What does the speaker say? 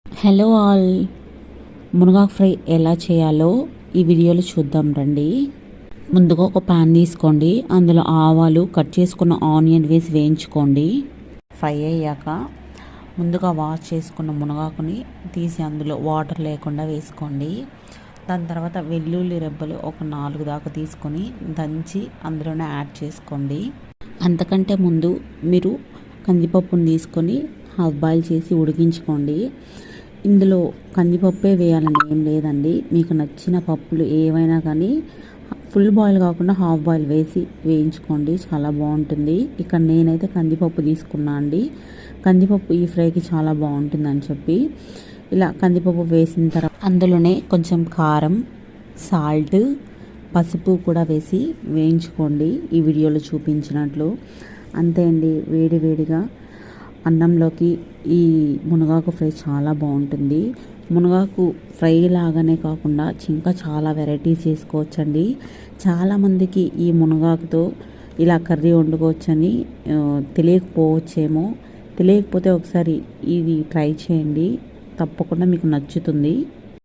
Hello all, మునగాకు fry ఎలా చేయాలో ఈ వీడియోలో చూద్దాం రండి. ముందుగా ఒక ప్యాన్ తీసుకోండి. అందులో ఆవాలు, కట్ చేసుకున్న ఆనియన్ వేసి వేయించుకోండి. ఫ్రై అయ్యాక ముందుగా వాష్ చేసుకున్న మునగాకుని తీసి అందులో వాటర్ లేకుండా వేసుకోండి. దాని తర్వాత వెల్లుల్లి రెబ్బలు ఒక 4 దాకా తీసుకొని దంచి అందులోనే యాడ్ చేసుకోండి. అంతకంటే ముందు మీరు కందిపప్పును తీసుకొని హాఫ్ బాయిల్ చేసి ఉడికించుకోండి. ఇందులో కందిపప్పే వేయాలని ఏం లేదండి, మీకు నచ్చిన పప్పులు ఏవైనా కానీ ఫుల్ బాయిల్ కాకుండా హాఫ్ బాయిల్ వేసి వేయించుకోండి, చాలా బాగుంటుంది. ఇక్కడ నేనైతే కందిపప్పు తీసుకున్నా అండి. కందిపప్పు ఈ ఫ్రైకి చాలా బాగుంటుందని చెప్పి ఇలా కందిపప్పు వేసిన తర్వాత అందులోనే కొంచెం కారం, సాల్ట్, పసుపు కూడా వేసి వేయించుకోండి ఈ వీడియోలో చూపించినట్లు. అంతే అండి, వేడి వేడిగా అన్నంలోకి ఈ మునగాకు ఫ్రై చాలా బాగుంటుంది. మునగాకు ఫ్రై లాగానే కాకుండా ఇంకా చాలా వెరైటీస్ చేసుకోవచ్చండి. చాలామందికి ఈ మునగాకుతో ఇలా కర్రీ వండుకోవచ్చని తెలియకపోవచ్చేమో. తెలియకపోతే ఒకసారి ఇది ట్రై చేయండి, తప్పకుండా మీకు నచ్చుతుంది.